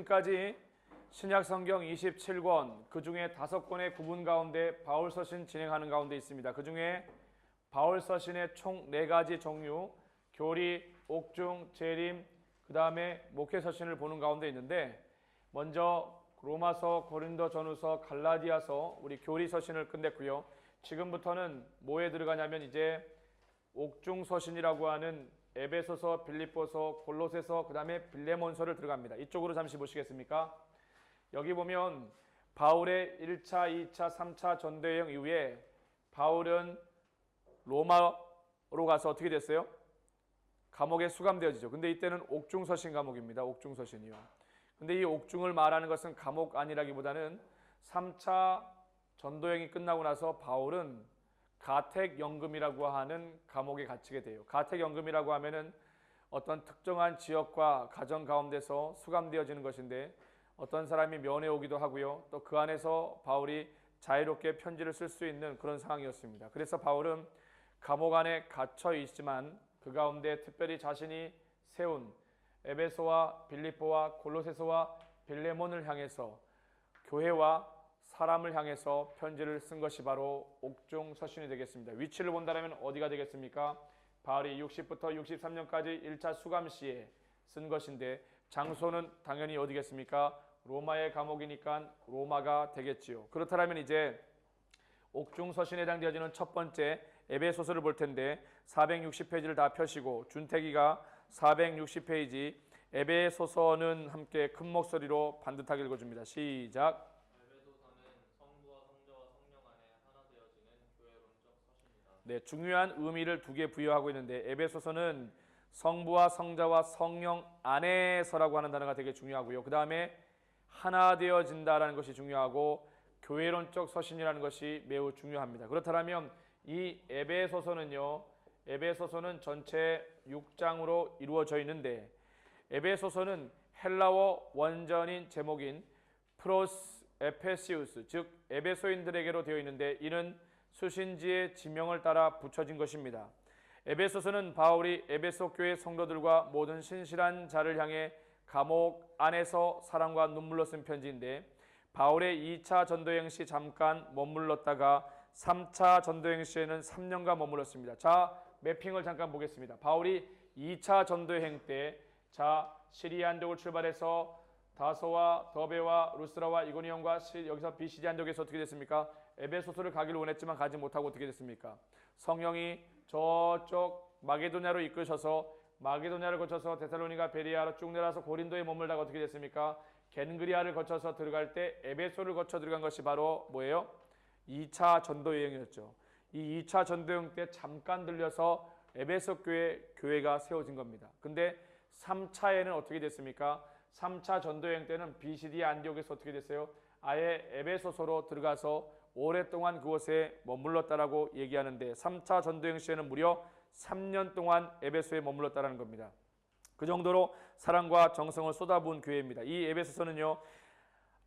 지금까지 신약성경 27권 그 중에 5권의 구분 가운데 바울서신 진행하는 가운데 있습니다. 그 중에 바울서신의 총 4가지 종류, 교리, 옥중, 재림, 그 다음에 목회서신을 보는 가운데 있는데, 먼저 로마서, 고린도 전후서, 갈라디아서, 우리 교리서신을 끝냈고요. 지금부터는 뭐에 들어가냐면 이제 옥중서신이라고 하는 에베소서, 빌립보서, 골로새서, 그 다음에 빌레몬서를 들어갑니다. 이쪽으로 잠시 보시겠습니까? 여기 보면 바울의 1차, 2차, 3차 전도여행 이후에 바울은 로마로 가서 어떻게 됐어요? 감옥에 수감되어지죠. 근데 이때는 옥중서신 감옥입니다. 옥중서신이요. 근데 이 옥중을 말하는 것은 감옥 아니라기보다는 3차 전도여행이 끝나고 나서 바울은 가택연금이라고 하는 감옥에 갇히게 돼요. 가택연금이라고 하면은 어떤 특정한 지역과 가정 가운데서 수감되어지는 것인데, 어떤 사람이 면회 오기도 하고요. 또 그 안에서 바울이 자유롭게 편지를 쓸 수 있는 그런 상황이었습니다. 그래서 바울은 감옥 안에 갇혀 있지만 그 가운데 특별히 자신이 세운 에베소와 빌립보와 골로새서와 빌레몬을 향해서, 교회와 사람을 향해서 편지를 쓴 것이 바로 옥중서신이 되겠습니다. 위치를 본다면 어디가 되겠습니까? 바울이 60부터 63년까지 1차 수감 시에 쓴 것인데, 장소는 당연히 어디겠습니까? 로마의 감옥이니까 로마가 되겠지요. 그렇다면 이제 옥중서신에 해당되어지는 첫 번째 에베소서를 볼 텐데, 460페이지를 다 펴시고 준태기가 460페이지 에베소서는 함께 큰 목소리로 반듯하게 읽어줍니다. 시작. 에베소서는 성부와 성자와 성령 안에 하나 되어지는 교회론적 서신이다. 네, 중요한 의미를 2개 부여하고 있는데, 에베소서는 성부와 성자와 성령 안에서라고 하는 단어가 되게 중요하고요. 그 다음에 하나 되어진다라는 것이 중요하고, 교회론적 서신이라는 것이 매우 중요합니다. 그렇다면 이 에베소서는 전체 6장으로 이루어져 있는데, 에베소서는 헬라어 원전인 제목인 프로스 에페시우스, 즉 에베소인들에게로 되어 있는데, 이는 수신지의 지명을 따라 붙여진 것입니다. 에베소서는 바울이 에베소 교회 성도들과 모든 신실한 자를 향해 감옥 안에서 사랑과 눈물로 쓴 편지인데, 바울의 2차 전도여행 시 잠깐 머물렀다가 3차 전도여행 시에는 3년간 머물렀습니다. 자, 매핑을 잠깐 보겠습니다. 바울이 2차 전도여행 때, 자, 시리아 안독을 출발해서 다소와 더베와 루스라와 이고니온과 여기서 비시디 안독에서 어떻게 됐습니까? 에베소서를 가기를 원했지만 가지 못하고 어떻게 됐습니까? 성령이 저쪽 마게도냐로 이끄셔서 마게도냐를 거쳐서 데살로니가, 베레아로 쭉 내려와서 고린도에 머물다가 어떻게 됐습니까? 겐그리아를 거쳐서 들어갈 때 에베소를 거쳐 들어간 것이 바로 뭐예요? 2차 전도여행이었죠. 이 2차 전도여행 때 잠깐 들려서 에베소 교회가 세워진 겁니다. 근데 3차에는 어떻게 됐습니까? 3차 전도여행 때는 비시디 안디옥에서 어떻게 됐어요? 아예 에베소서로 들어가서 오랫동안 그곳에 머물렀다라고 얘기하는데, 3차 전도여행 시에는 무려 3년 동안 에베소에 머물렀다라는 겁니다. 그 정도로 사랑과 정성을 쏟아부은 교회입니다. 이 에베소서는요,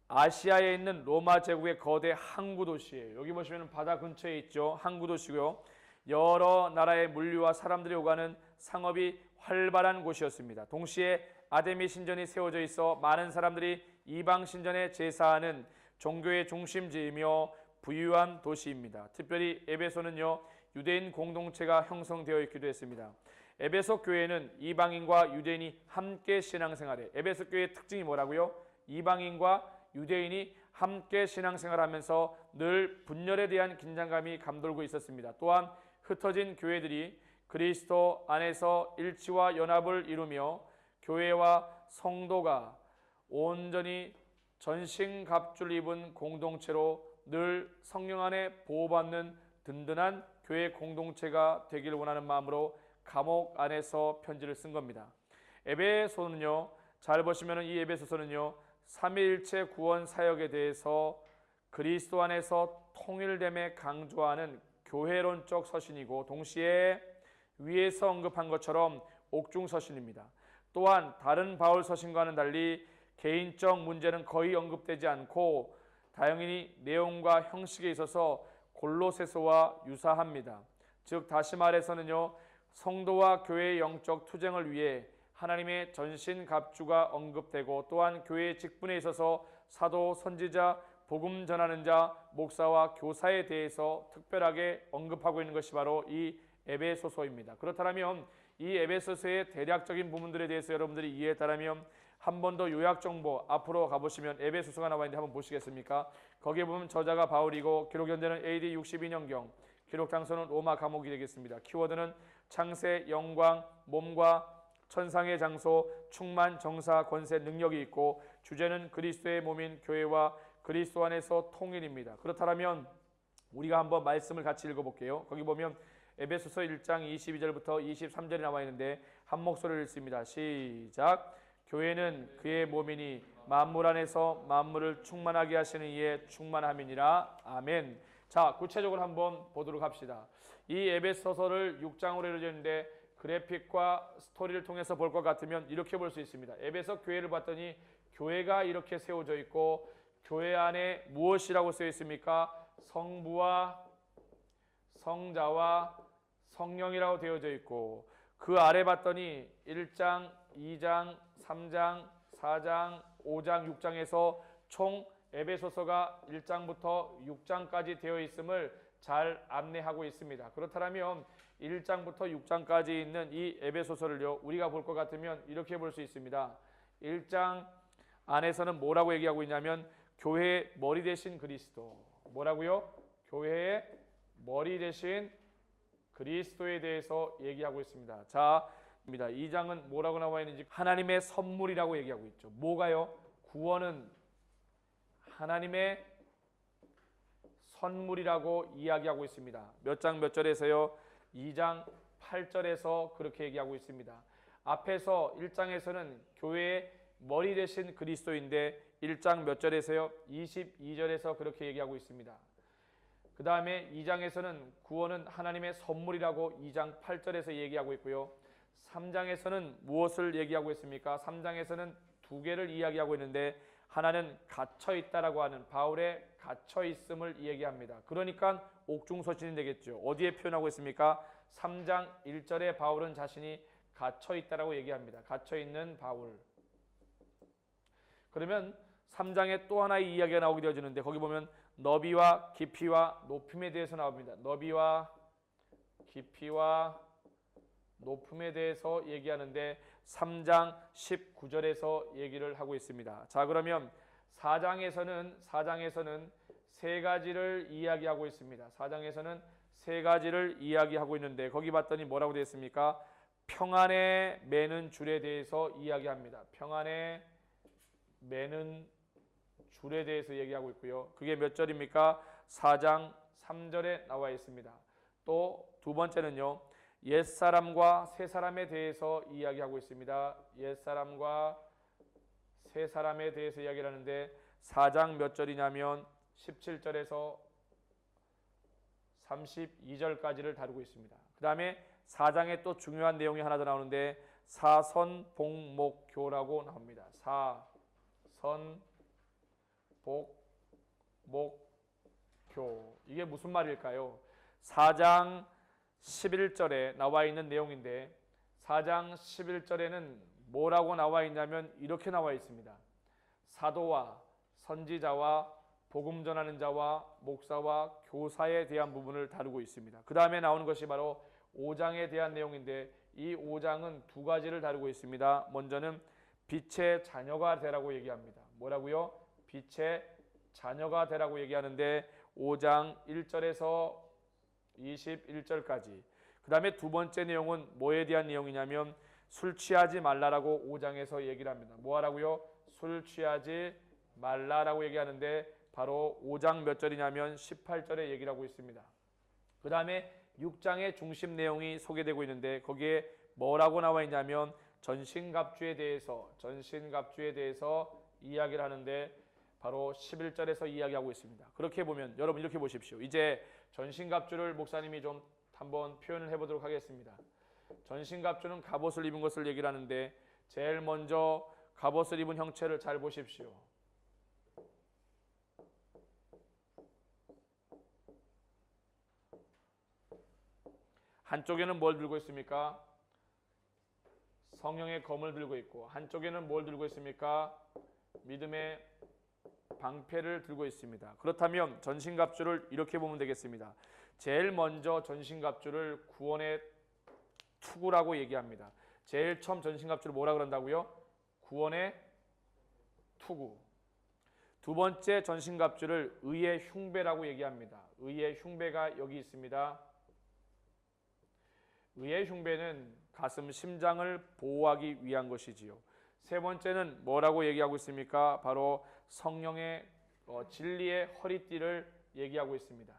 아시아에 있는 로마 제국의 거대 항구 도시예요. 여기 보시면 바다 근처에 있죠. 항구 도시고요. 여러 나라의 물류와 사람들이 오가는 상업이 활발한 곳이었습니다. 동시에 아데미 신전이 세워져 있어 많은 사람들이 이방 신전에 제사하는 종교의 중심지이며 부유한 도시입니다. 특별히 에베소는요, 유대인 공동체가 형성되어 있기도 했습니다. 에베소 교회는 이방인과 유대인이 함께 신앙생활해. 에베소 교회의 특징이 뭐라고요? 이방인과 유대인이 함께 신앙생활하면서 늘 분열에 대한 긴장감이 감돌고 있었습니다. 또한 흩어진 교회들이 그리스도 안에서 일치와 연합을 이루며 교회와 성도가 온전히 전신갑주를 입은 공동체로 늘 성령 안에 보호받는 든든한 교회 공동체가 되기를 원하는 마음으로 감옥 안에서 편지를 쓴 겁니다. 에베소는요, 잘 보시면 이 에베소서는요, 삼위일체 구원 사역에 대해서 그리스도 안에서 통일됨에 강조하는 교회론적 서신이고, 동시에 위에서 언급한 것처럼 옥중서신입니다. 또한 다른 바울 서신과는 달리 개인적 문제는 거의 언급되지 않고 다행히 내용과 형식에 있어서 골로새서와 유사합니다. 즉 다시 말해서는요, 성도와 교회의 영적 투쟁을 위해 하나님의 전신갑주가 언급되고 또한 교회의 직분에 있어서 사도, 선지자, 복음 전하는 자, 목사와 교사에 대해서 특별하게 언급하고 있는 것이 바로 이 에베소서입니다. 그렇다면 이 에베소서의 대략적인 부분들에 대해서 여러분들이 이해했다면 한 번 더 요약 정보 앞으로 가보시면 에베소서가 나와 있는데 한번 보시겠습니까? 거기에 보면 저자가 바울이고 기록 연대는 AD 62년경, 기록 장소는 로마 감옥이 되겠습니다. 키워드는 창세, 영광, 몸과 천상의 장소, 충만, 정사, 권세, 능력이 있고 주제는 그리스도의 몸인 교회와 그리스도 안에서 통일입니다. 그렇다면 우리가 한번 말씀을 같이 읽어볼게요. 거기 보면 에베소서 1장 22절부터 23절이 나와 있는데 한 목소리를 읽습니다. 시작. 교회는 그의 몸이니 만물 안에서 만물을 충만하게 하시는 이의 충만함이니라. 아멘. 자, 구체적으로 한번 보도록 합시다. 이 에베소서를 6장으로 이루어졌는데 그래픽과 스토리를 통해서 볼 것 같으면 이렇게 볼 수 있습니다. 에베소 교회를 봤더니 교회가 이렇게 세워져 있고 교회 안에 무엇이라고 쓰여 있습니까? 성부와 성자와 성령이라고 되어져 있고 그 아래 봤더니 1장, 2장, 3장, 4장, 5장, 6장에서 총 에베소서가 1장부터 6장까지 되어 있음을 잘 안내하고 있습니다. 그렇다면 1장부터 6장까지 있는 이 에베소서를요 우리가 볼 것 같으면 이렇게 볼 수 있습니다. 1장 안에서는 뭐라고 얘기하고 있냐면 교회의 머리 대신 그리스도. 뭐라고요? 교회의 머리 대신 그리스도에 대해서 얘기하고 있습니다. 자, 2장은 뭐라고 나와 있는지 하나님의 선물이라고 얘기하고 있죠. 뭐가요? 구원은 하나님의 선물이라고 이야기하고 있습니다. 몇 장 몇 절에서요? 2장 8절에서 그렇게 얘기하고 있습니다. 앞에서 1장에서는 교회의 머리 대신 그리스도인데 1장 몇 절에서요? 22절에서 그렇게 얘기하고 있습니다. 그 다음에 2장에서는 구원은 하나님의 선물이라고 2장 8절에서 얘기하고 있고요. 3장에서는 무엇을 얘기하고 있습니까? 3장에서는 두 개를 이야기하고 있는데 하나는 갇혀 있다라고 하는 바울의 갇혀 있음을 얘기합니다. 그러니까 옥중서신이 되겠죠. 어디에 표현하고 있습니까? 3장 1절에 바울은 자신이 갇혀 있다라고 얘기합니다. 갇혀 있는 바울. 그러면 3장에 또 하나의 이야기가 나오게 되어지는데 거기 보면 너비와 깊이와 높임에 대해서 나옵니다. 너비와 깊이와 높음에 대해서 얘기하는데 3장 19절에서 얘기를 하고 있습니다. 자, 그러면 4장에서는 세 가지를 이야기하고 있습니다. 4장에서는 세 가지를 이야기하고 있는데 거기 봤더니 뭐라고 되어 있습니까? 평안에 매는 줄에 대해서 이야기합니다. 평안에 매는 줄에 대해서 얘기하고 있고요. 그게 몇 절입니까? 4장 3절에 나와 있습니다. 또 두 번째는요. 옛사람과 새사람에 대해서 이야기하고 있습니다. 옛사람과 새사람에 대해서 이야기를 하는데 4장 몇 절이냐면 17절에서 32절까지를 다루고 있습니다. 그 다음에 4장에 또 중요한 내용이 하나 더 나오는데 사선복목교라고 나옵니다. 사선복목교. 이게 무슨 말일까요? 4장 11절에 나와 있는 내용인데 4장 11절에는 뭐라고 나와 있냐면 이렇게 나와 있습니다. 사도와 선지자와 복음 전하는 자와 목사와 교사에 대한 부분을 다루고 있습니다. 그 다음에 나오는 것이 바로 5장에 대한 내용인데 이 5장은 두 가지를 다루고 있습니다. 먼저는 빛의 자녀가 되라고 얘기합니다. 뭐라고요? 빛의 자녀가 되라고 얘기하는데 5장 1절에서 21절까지. 그 다음에 두 번째 내용은 뭐에 대한 내용이냐면 술 취하지 말라라고 5장에서 얘기를 합니다. 뭐 하라고요? 술 취하지 말라라고 얘기하는데 바로 5장 몇 절이냐면 18절에 얘기를 하고 있습니다. 그 다음에 6장의 중심 내용이 소개되고 있는데 거기에 뭐라고 나와 있냐면 전신갑주에 대해서 이야기를 하는데 바로 11절에서 이야기하고 있습니다. 그렇게 보면 여러분 이렇게 보십시오. 이제 전신갑주를 목사님이 좀 한번 표현을 해보도록 하겠습니다. 전신갑주는 갑옷을 입은 것을 얘기를 하는데 제일 먼저 갑옷을 입은 형체를 잘 보십시오. 한쪽에는 뭘 들고 있습니까? 성령의 검을 들고 있고 한쪽에는 뭘 들고 있습니까? 믿음의 방패를 들고 있습니다. 그렇다면 전신갑주를 이렇게 보면 되겠습니다. 제일 먼저 전신갑주를 구원의 투구라고 얘기합니다. 제일 처음 전신갑주를 뭐라 그런다고요? 구원의 투구. 두 번째 전신갑주를 의의 흉배라고 얘기합니다. 의의 흉배가 여기 있습니다. 의의 흉배는 가슴, 심장을 보호하기 위한 것이지요. 세 번째는 뭐라고 얘기하고 있습니까? 바로 성령의 진리의 허리띠를 얘기하고 있습니다.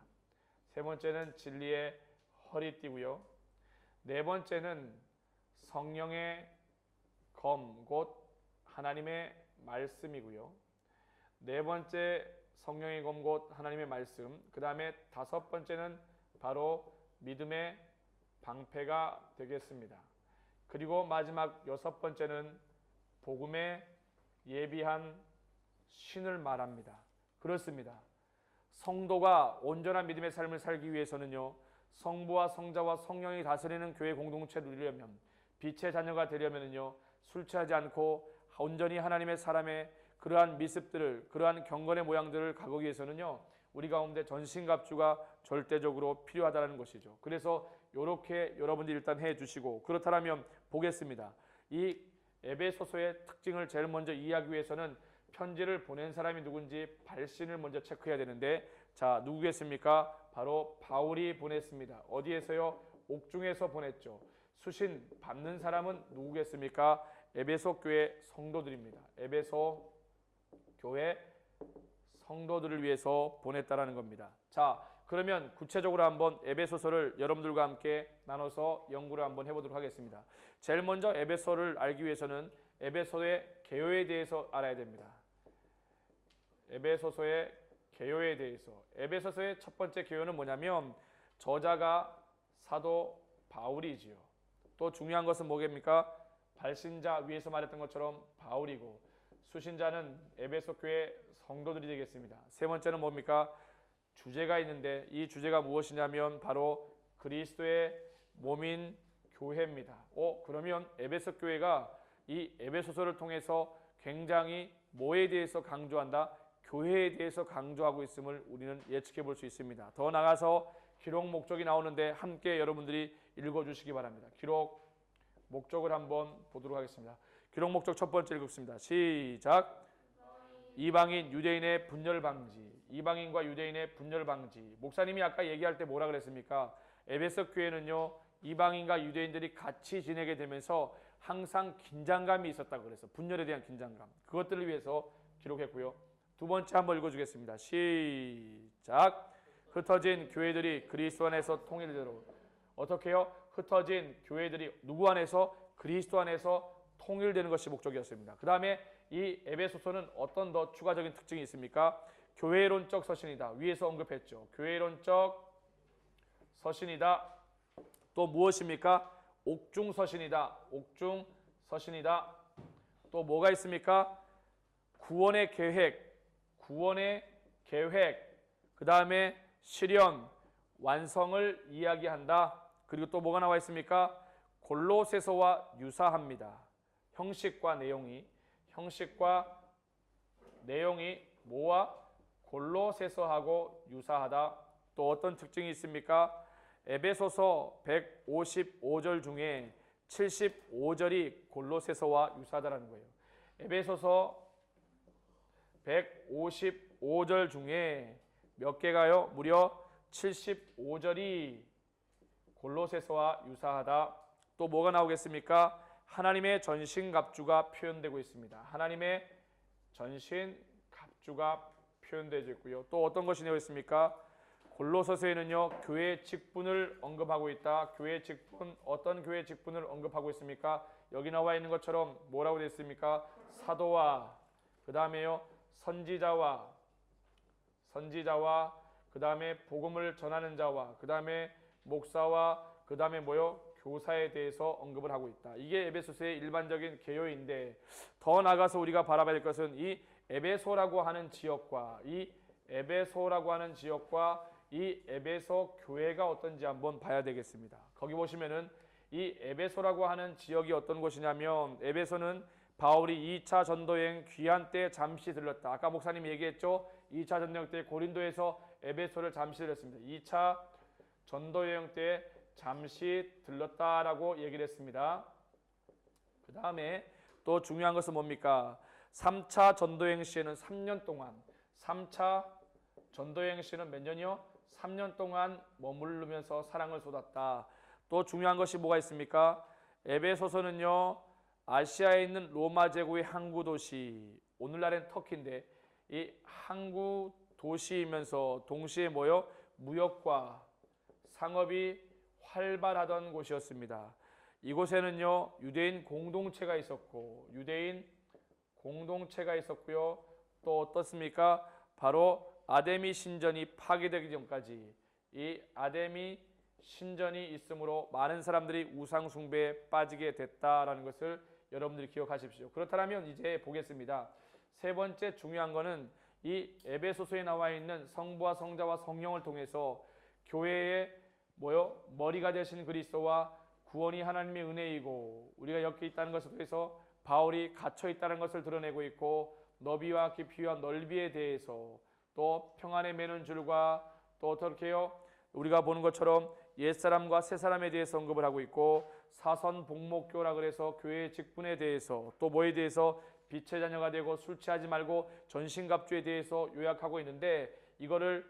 세 번째는 진리의 허리띠고요. 네 번째는 성령의 검, 곧 하나님의 말씀이고요. 네 번째 성령의 검, 곧 하나님의 말씀. 그 다음에 다섯 번째는 바로 믿음의 방패가 되겠습니다. 그리고 마지막 여섯 번째는 복음에 예비한 신을 말합니다. 그렇습니다. 성도가 온전한 믿음의 삶을 살기 위해서는요, 성부와 성자와 성령이 다스리는 교회 공동체를 누리려면, 빛의 자녀가 되려면요, 술 취하지 않고 온전히 하나님의 사람의 그러한 미습들을, 그러한 경건의 모양들을 가기 위해서는요, 우리 가운데 전신갑주가 절대적으로 필요하다는 것이죠. 그래서 이렇게 여러분들이 일단 해주시고, 그렇다면 보겠습니다. 이 에베소서의 특징을 제일 먼저 이해하기 위해서는 편지를 보낸 사람이 누군지 발신을 먼저 체크해야 되는데, 자, 누구겠습니까? 바로 바울이 보냈습니다. 어디에서요? 옥중에서 보냈죠. 수신 받는 사람은 누구겠습니까? 에베소 교회 성도들입니다. 에베소 교회 성도들을 위해서 보냈다라는 겁니다. 자, 그러면 구체적으로 한번 에베소서를 여러분들과 함께 나눠서 연구를 한번 해보도록 하겠습니다. 제일 먼저 에베소를 알기 위해서는 에베소의 개요에 대해서 알아야 됩니다. 에베소서의 개요에 대해서. 에베소서의 첫 번째 개요는 뭐냐면 저자가 사도 바울이지요. 또 중요한 것은 뭐겠습니까? 발신자, 위에서 말했던 것처럼 바울이고, 수신자는 에베소 교회 성도들이 되겠습니다. 세 번째는 뭡니까? 주제가 있는데 이 주제가 무엇이냐면 바로 그리스도의 몸인 교회입니다. 그러면 에베소 교회가 이 에베소서를 통해서 굉장히 뭐에 대해서 강조한다? 교회에 대해서 강조하고 있음을 우리는 예측해 볼 수 있습니다. 더 나아가서 기록 목적이 나오는데 함께 여러분들이 읽어주시기 바랍니다. 기록 목적을 한번 보도록 하겠습니다. 기록 목적 첫 번째 읽습니다. 시작. 이방인 유대인의 분열 방지. 이방인과 유대인의 분열 방지. 목사님이 아까 얘기할 때 뭐라 그랬습니까? 에베소 교회는요, 이방인과 유대인들이 같이 지내게 되면서 항상 긴장감이 있었다고 그래서 분열에 대한 긴장감. 그것들을 위해서 기록했고요. 두 번째 한번 읽어주겠습니다. 시작. 흩어진 교회들이 그리스도 안에서 통일되도록. 어떻게요? 흩어진 교회들이 누구 안에서? 그리스도 안에서 통일되는 것이 목적이었습니다. 그 다음에 이 에베소서는 어떤 더 추가적인 특징이 있습니까? 교회론적 서신이다. 위에서 언급했죠. 교회론적 서신이다. 또 무엇입니까? 옥중 서신이다. 옥중 서신이다. 또 뭐가 있습니까? 구원의 계획, 그 다음에 실현, 완성을 이야기한다. 그리고 또 뭐가 나와 있습니까? 골로새서와 유사합니다. 형식과 내용이 뭐와? 골로새서하고 유사하다. 또 어떤 특징이 있습니까? 에베소서 155절 중에 75절이 골로새서와 유사하다는 거예요. 에베소서 155절 중에 몇 개가요? 무려 75절이 골로새서와 유사하다. 또 뭐가 나오겠습니까? 하나님의 전신갑주가 표현되고 있습니다. 하나님의 전신갑주가 표현되어 있고요. 또 어떤 것이 되어 있습니까? 골로새서에는요, 교회 직분을 언급하고 있다. 교회 직분, 어떤 교회 직분을 언급하고 있습니까? 여기 나와 있는 것처럼 뭐라고 되어 있습니까? 사도와, 그 다음에요, 선지자와, 그 다음에 복음을 전하는 자와, 그 다음에 목사와, 그 다음에 뭐요? 교사에 대해서 언급을 하고 있다. 이게 에베소서의 일반적인 개요인데, 더 나아가서 우리가 바라봐야 될 것은 이 에베소라고 하는 지역과 이 에베소 교회가 어떤지 한번 봐야 되겠습니다. 거기 보시면은 이 에베소라고 하는 지역이 어떤 곳이냐면 에베소는 바울이 2차 전도여행 귀한 때 잠시 들렀다. 아까 목사님이 얘기했죠. 2차 전도여행 때 고린도에서 에베소를 잠시 들렸습니다. 2차 전도여행 때 잠시 들렀다라고 얘기를 했습니다. 그 다음에 또 중요한 것은 뭡니까? 3차 전도여행 시에는 3년 동안 3차 전도여행 시에는 몇 년이요? 3년 동안 머무르면서 사랑을 쏟았다. 또 중요한 것이 뭐가 있습니까? 에베소서는요 아시아에 있는 로마 제국의 항구 도시, 오늘날엔 터키인데 이 항구 도시이면서 동시에 뭐요? 무역과 상업이 활발하던 곳이었습니다. 이곳에는요 유대인 공동체가 있었고 또 어떻습니까? 바로 아데미 신전이 파괴되기 전까지 이 아데미 신전이 있으므로 많은 사람들이 우상 숭배에 빠지게 됐다라는 것을 여러분들이 기억하십시오. 그렇다면 이제 보겠습니다. 세 번째 중요한 것은 이 에베소서에 나와 있는 성부와 성자와 성령을 통해서 교회의 머리가 되신 그리스도와 구원이 하나님의 은혜이고 우리가 엮여 있다는 것을 통해서 바울이 갇혀 있다는 것을 드러내고 있고 너비와 깊이와 넓이에 대해서 또 평안에 매는 줄과 또 어떻게요? 우리가 보는 것처럼 옛사람과 새사람에 대해서 언급을 하고 있고 사선 복목교라 그래서 교회의 직분에 대해서 또 뭐에 대해서 빛의 자녀가 되고 술 취하지 말고 전신갑주에 대해서 요약하고 있는데 이거를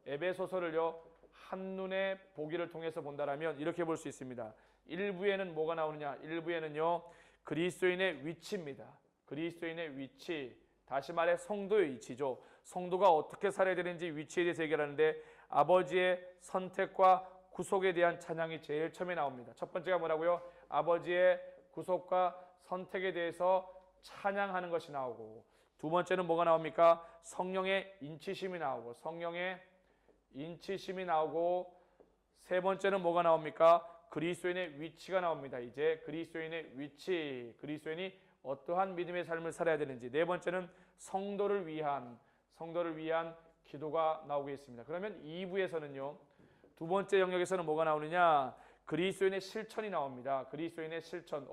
에베소서를요 한눈에 보기를 통해서 본다라면 이렇게 볼 수 있습니다. 1부에는 뭐가 나오느냐? 1부에는요 그리스도인의 위치입니다. 그리스도인의 위치, 다시 말해 성도의 위치죠. 성도가 어떻게 살아야 되는지 위치에 대해서 얘기하는데 아버지의 선택과 구속에 대한 찬양이 제일 처음에 나옵니다. 첫 번째가 뭐라고요? 아버지의 구속과 선택에 대해서 찬양하는 것이 나오고 두 번째는 뭐가 나옵니까? 성령의 인치심이 나오고 세 번째는 뭐가 나옵니까? 그리스도인의 위치가 나옵니다. 이제 그리스도인의 위치, 그리스도인이 어떠한 믿음의 삶을 살아야 되는지. 네 번째는 성도를 위한 기도가 나오고 있습니다. 그러면 2부에서는요. 두 번째 영역에서는 뭐가 나오느냐? 그리스도인의 실천이 나옵니다. 그리스도인의 실천.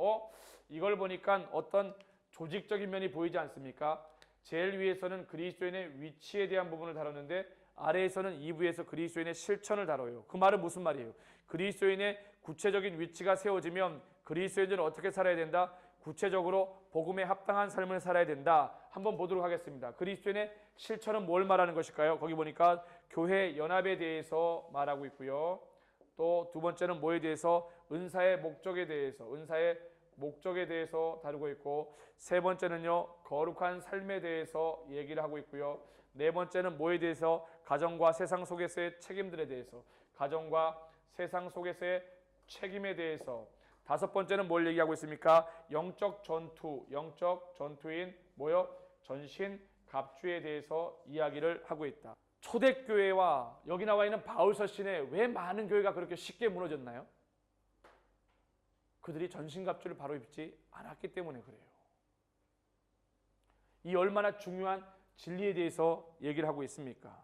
이걸 보니까 어떤 조직적인 면이 보이지 않습니까? 제일 위에서는 그리스도인의 위치에 대한 부분을 다뤘는데 아래에서는 2부에서 그리스도인의 실천을 다뤄요. 그 말은 무슨 말이에요? 그리스도인의 구체적인 위치가 세워지면 그리스도인들은 어떻게 살아야 된다? 구체적으로 복음에 합당한 삶을 살아야 된다. 한번 보도록 하겠습니다. 그리스도인의 실천은 뭘 말하는 것일까요? 거기 보니까 교회 연합에 대해서 말하고 있고요. 또 두 번째는 뭐에 대해서? 은사의 목적에 대해서 다루고 있고 세 번째는요 거룩한 삶에 대해서 얘기를 하고 있고요. 네 번째는 뭐에 대해서? 가정과 세상 속에서의 책임들에 대해서, 가정과 세상 속에서의 책임에 대해서. 다섯 번째는 뭘 얘기하고 있습니까? 영적 전투인 전신 갑주에 대해서 이야기를 하고 있다. 초대교회와 여기 나와 있는 바울서신에 왜 많은 교회가 그렇게 쉽게 무너졌나요? 그들이 전신갑주를 바로 입지 않았기 때문에 그래요. 이 얼마나 중요한 진리에 대해서 얘기를 하고 있습니까?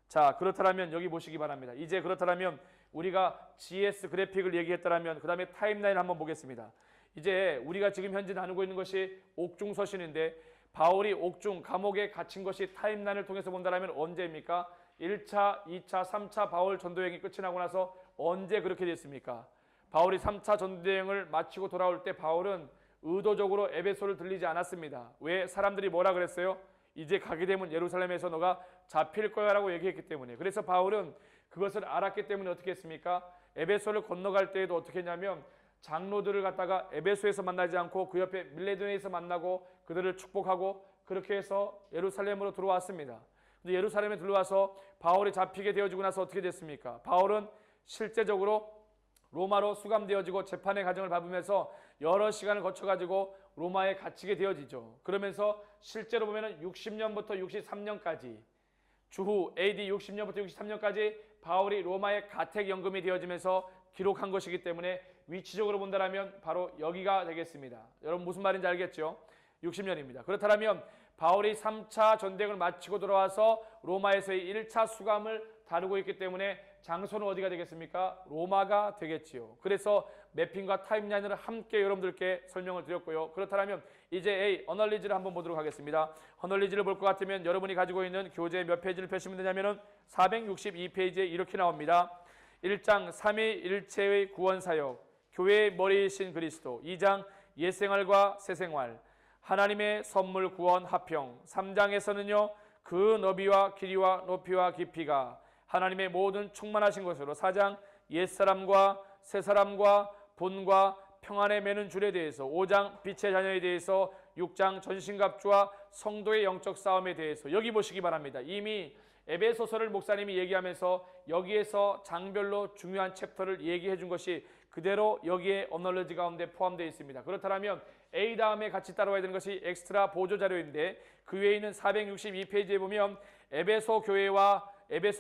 자, 그렇다면 여기 보시기 바랍니다. 이제 그렇다면 우리가 GS 그래픽을 얘기했다면 그 다음에 타임라인 한번 보겠습니다. 이제 우리가 지금 현재 나누고 있는 것이 옥중서신인데 바울이 옥중 감옥에 갇힌 것이 타임라인을 통해서 본다면 언제입니까? 1차, 2차, 3차 바울 전도여행이 끝이 나고 나서 언제 그렇게 됐습니까? 바울이 3차 전도여행을 마치고 돌아올 때 바울은 의도적으로 에베소를 들리지 않았습니다. 왜? 사람들이 뭐라 그랬어요? 이제 가게 되면 예루살렘에서 너가 잡힐 거야 라고 얘기했기 때문에. 그래서 바울은 그것을 알았기 때문에 어떻게 했습니까? 에베소를 건너갈 때에도 어떻게 했냐면 장로들을 갖다가 에베소에서 만나지 않고 그 옆에 밀레도에서 만나고 그들을 축복하고 그렇게 해서 예루살렘으로 들어왔습니다. 근데 예루살렘에 들어와서 바울이 잡히게 되어지고 나서 어떻게 됐습니까? 바울은 실제적으로 로마로 수감되어지고 재판의 과정을 밟으면서 여러 시간을 거쳐가지고 로마에 갇히게 되어지죠. 그러면서 실제로 보면 60년부터 63년까지 주후 AD 60년부터 63년까지 바울이 로마의 가택연금이 되어지면서 기록한 것이기 때문에 위치적으로 본다면 바로 여기가 되겠습니다. 여러분 무슨 말인지 알겠죠? 60년입니다. 그렇다면 바울이 3차 전쟁을 마치고 돌아와서 로마에서의 1차 수감을 다루고 있기 때문에 장소는 어디가 되겠습니까? 로마가 되겠지요. 그래서 매핑과 타임라인을 함께 여러분들께 설명을 드렸고요. 그렇다면 이제 A, 어널리지를 한번 보도록 하겠습니다. 어널리지를 볼 것 같으면 여러분이 가지고 있는 교재 몇 페이지를 펴시면 되냐면은 462페이지에 이렇게 나옵니다. 1장 3위일체의 구원사역, 교회의 머리이신 그리스도, 2장 옛생활과 새생활, 하나님의 선물 구원 합평, 3장에서는요 그 너비와 길이와 높이와 깊이가 하나님의 모든 충만하신 것으로, 4장 옛사람과 새사람과 본과 평안에 매는 줄에 대해서, 5장 빛의 자녀에 대해서, 6장 전신갑주와 성도의 영적 싸움에 대해서, 여기 보시기 바랍니다. 이미 에베소서를 목사님이 얘기하면서 여기에서 장별로 중요한 챕터를 얘기해 준 것이 그대로 여기에 어널리지 가운데 포함되어 있습니다. 그렇다면 A 다음에 같이 따라와야 되는 것이 엑스트라 보조 자료인데, 그 외에 있는 462페이지에 보면 에베소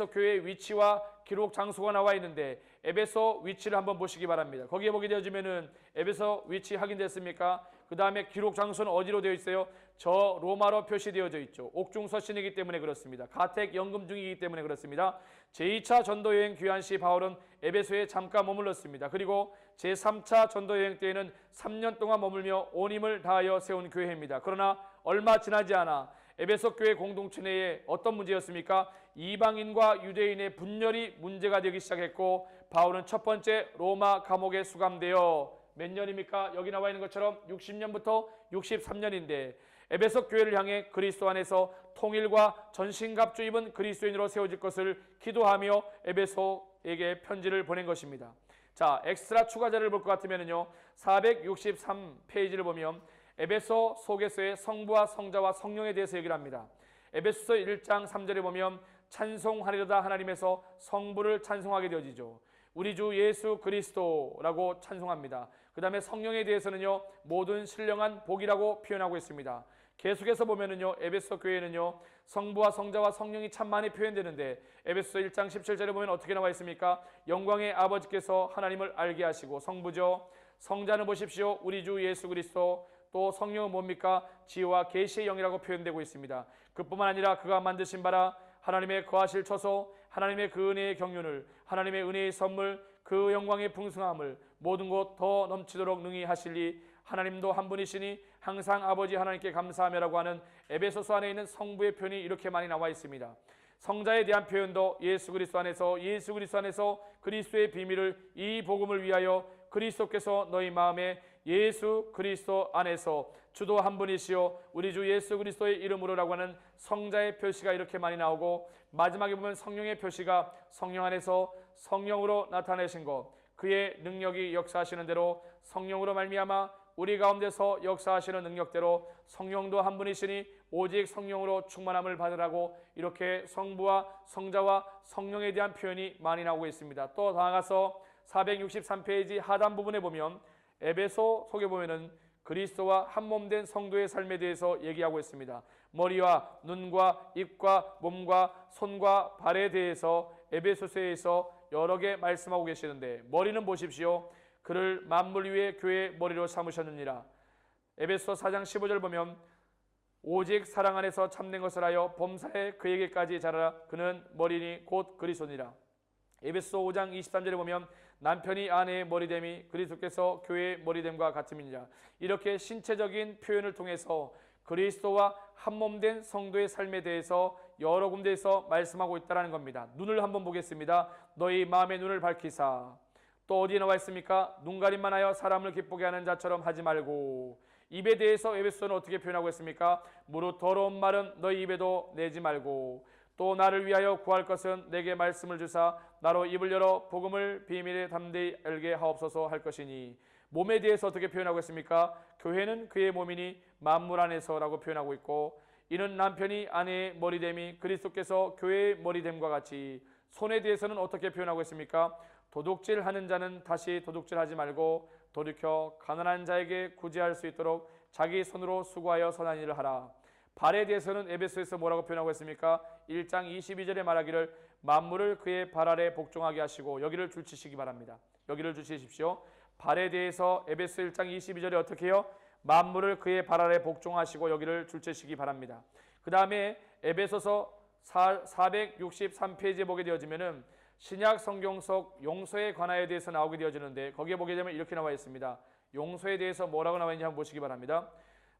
교회의 위치와 기록 장소가 나와 있는데, 에베소 위치를 한번 보시기 바랍니다. 거기에 보게 되어지면은 에베소 위치 확인됐습니까? 그 다음에 기록 장소는 어디로 되어 있어요? 저 로마로 표시되어져 있죠. 옥중서신이기 때문에 그렇습니다. 가택 연금 중이기 때문에 그렇습니다. 제2차 전도여행 귀환 시 바울은 에베소에 잠깐 머물렀습니다. 그리고 제3차 전도여행 때에는 3년 동안 머물며 온 힘을 다하여 세운 교회입니다. 그러나 얼마 지나지 않아 에베소 교회 공동체 내에 어떤 문제였습니까? 이방인과 유대인의 분열이 문제가 되기 시작했고, 바울은 첫 번째 로마 감옥에 수감되어 몇 년입니까? 여기 나와 있는 것처럼 60년부터 63년인데 에베소 교회를 향해 그리스도 안에서 통일과 전신갑주 입은 그리스도인으로 세워질 것을 기도하며 에베소에게 편지를 보낸 것입니다. 자, 엑스트라 추가 자료를 볼 것 같으면요 463페이지를 보면 에베소 속에서의 성부와 성자와 성령에 대해서 얘기를 합니다. 에베소서 1장 3절에 보면 찬송하리로다 하나님에서 성부를 찬송하게 되어지죠. 우리 주 예수 그리스도라고 찬송합니다. 그 다음에 성령에 대해서는요 모든 신령한 복이라고 표현하고 있습니다. 계속해서 보면은요 에베소 교회는요 성부와 성자와 성령이 참 많이 표현되는데, 에베소 1장 17절에 보면 어떻게 나와 있습니까? 영광의 아버지께서 하나님을 알게 하시고, 성부죠. 성자는 보십시오, 우리 주 예수 그리스도. 또 성령은 뭡니까? 지혜와 계시의 영이라고 표현되고 있습니다. 그뿐만 아니라 그가 만드신 바라 하나님의 거하실 처소, 하나님의 그 은혜의 경륜을, 하나님의 은혜의 선물, 그 영광의 풍성함을 모든 것 더 넘치도록 능히 하실리 하나님도 한 분이시니 항상 아버지 하나님께 감사하며라고 하는 에베소서 안에 있는 성부의 표현이 이렇게 많이 나와 있습니다. 성자에 대한 표현도 예수 그리스도 안에서 그리스도의 비밀을, 이 복음을 위하여 그리스도께서 너희 마음에 예수 그리스도 안에서 주도 한 분이시요 우리 주 예수 그리스도의 이름으로라고 하는 성자의 표시가 이렇게 많이 나오고, 마지막에 보면 성령의 표시가 성령 안에서 성령으로 나타내신 것, 그의 능력이 역사하시는 대로 성령으로 말미암아 우리 가운데서 역사하시는 능력대로 성령도 한 분이시니 오직 성령으로 충만함을 받으라고, 이렇게 성부와 성자와 성령에 대한 표현이 많이 나오고 있습니다. 또 나아가서 463페이지 하단 부분에 보면 에베소 속에 보면은 그리스도와 한몸된 성도의 삶에 대해서 얘기하고 있습니다. 머리와 눈과 입과 몸과 손과 발에 대해서 에베소서에서 여러 개 말씀하고 계시는데, 머리는 보십시오. 그를 만물 위에 교회의 머리로 삼으셨느니라. 에베소 4장 15절 보면 오직 사랑 안에서 참된 것을 하여 범사에 그에게까지 자라라. 그는 머리니 곧 그리스도니라. 에베소 5장 23절에 보면 남편이 아내의 머리됨이 그리스도께서 교회의 머리됨과 같음이니라. 이렇게 신체적인 표현을 통해서 그리스도와 한몸된 성도의 삶에 대해서 여러 군데에서 말씀하고 있다는 겁니다. 눈을 한번 보겠습니다. 너희 마음의 눈을 밝히사. 또 어디에 나와 있습니까? 눈가림만 하여 사람을 기쁘게 하는 자처럼 하지 말고. 입에 대해서 에베소는 어떻게 표현하고 있습니까? 무릇 더러운 말은 너희 입에도 내지 말고. 또 나를 위하여 구할 것은 내게 말씀을 주사 나로 입을 열어 복음을 비밀에 담대히 알게 하옵소서 할 것이니. 몸에 대해서 어떻게 표현하고 있습니까? 교회는 그의 몸이니 만물 안에서라고 표현하고 있고, 이는 남편이 아내의 머리됨이 그리스도께서 교회의 머리됨과 같이. 손에 대해서는 어떻게 표현하고 있습니까? 도둑질하는 자는 다시 도둑질하지 말고 돌이켜 가난한 자에게 구제할 수 있도록 자기 손으로 수고하여 선한 일을 하라. 발에 대해서는 에베소에서 뭐라고 표현하고 있습니까? 1장 22절에 말하기를 만물을 그의 발 아래 복종하게 하시고. 여기를 줄치시기 바랍니다. 여기를 줄치십시오. 발에 대해서 에베소 1장 22절에 어떻게 해요? 만물을 그의 발 아래 복종하시고, 여기를 줄치시기 바랍니다. 그 다음에 에베소서 463페이지에 보게 되어지면은 신약 성경 속 용서의 관하에 대해서 나오게 되어지는데 거기에 보게 되면 이렇게 나와 있습니다. 용서에 대해서 뭐라고 나와 있는지 한번 보시기 바랍니다.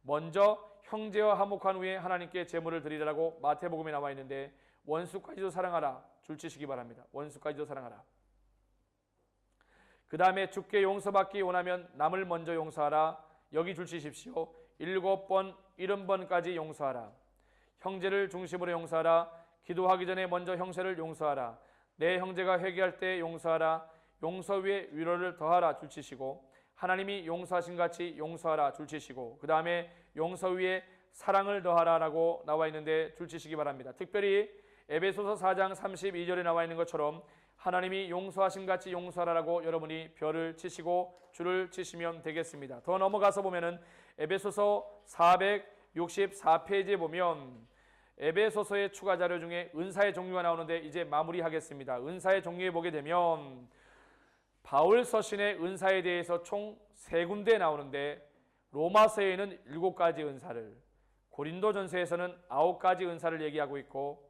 먼저 형제와 화목한 후에 하나님께 제물을 드리라고 마태복음에 나와 있는데 원수까지도 사랑하라 줄치시기 바랍니다. 원수까지도 사랑하라. 그 다음에 주께 용서받기 원하면 남을 먼저 용서하라. 여기 줄치십시오. 7번 70번까지 용서하라. 형제를 중심으로 용서하라. 기도하기 전에 먼저 형제를 용서하라. 내 형제가 회개할 때 용서하라. 용서 위에 위로를 더하라 줄치시고 하나님이 용서하신 같이 용서하라 줄치시고 그 다음에 용서 위에 사랑을 더하라라고 나와 있는데 줄치시기 바랍니다. 특별히 에베소서 4장 32절에 나와 있는 것처럼 하나님이 용서하신 같이 용서하라고 여러분이 별을 치시고 줄을 치시면 되겠습니다. 더 넘어가서 보면은 에베소서 464페이지에 보면 에베소서의 추가 자료 중에 은사의 종류가 나오는데 이제 마무리하겠습니다. 은사의 종류에 보게 되면 바울 서신의 은사에 대해서 총 3군데 나오는데 로마서에는 7가지 은사를, 고린도전서에서는 9가지 은사를 얘기하고 있고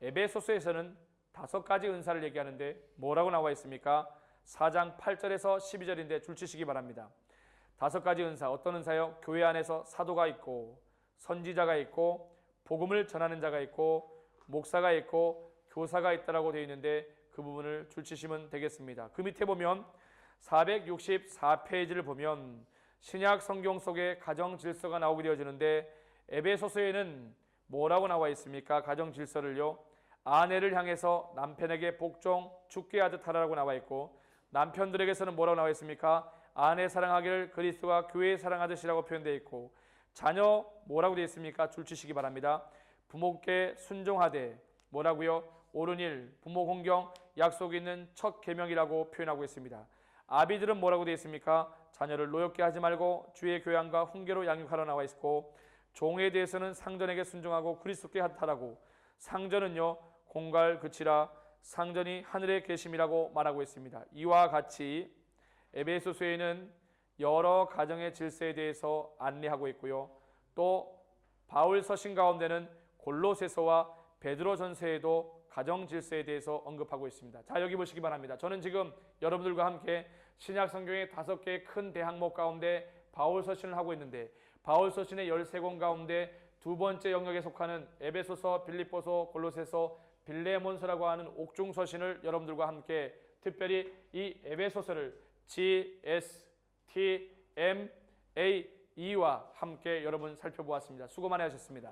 에베소서에서는 5가지 은사를 얘기하는데 뭐라고 나와 있습니까? 4장 8절에서 12절인데 줄치시기 바랍니다. 5가지 은사, 어떤 은사요? 교회 안에서 사도가 있고 선지자가 있고 복음을 전하는 자가 있고 목사가 있고 교사가 있다라고 되어 있는데 그 부분을 줄치시면 되겠습니다. 그 밑에 보면 464페이지를 보면 신약 성경 속에 가정 질서가 나오게 되어지는데 에베소서에는 뭐라고 나와 있습니까? 가정 질서를요. 아내를 향해서 남편에게 복종 죽게 하듯 하라고 나와 있고 남편들에게서는 뭐라고 나와 있습니까? 아내 사랑하기를 그리스도가 교회 사랑하듯이라고 표현되어 있고 자녀 뭐라고 되어 있습니까? 줄치시기 바랍니다. 부모께 순종하되 뭐라고요? 옳은 일, 부모 공경, 약속 있는 첫 계명이라고 표현하고 있습니다. 아비들은 뭐라고 되어 있습니까? 자녀를 노엽게 하지 말고 주의 교양과 훈계로 양육하라 나와 있고 종에 대해서는 상전에게 순종하고 그리스도께 하라고 상전은요 공갈 그치라 상전이 하늘에 계심이라고 말하고 있습니다. 이와 같이 에베소서에는 여러 가정의 질서에 대해서 안내하고 있고요. 또 바울 서신 가운데는 골로새서와 베드로전서에도 가정 질서에 대해서 언급하고 있습니다. 자, 여기 보시기 바랍니다. 저는 지금 여러분들과 함께 신약 성경의 5개의 큰 대항목 가운데 바울 서신을 하고 있는데 바울 서신의 13권 가운데 2번째 영역에 속하는 에베소서, 빌립보서, 골로새서, 빌레몬서라고 하는 옥중 서신을 여러분들과 함께 특별히 이 에베소서를 GSTMAE와 함께 여러분 살펴보았습니다. 수고 많이 하셨습니다.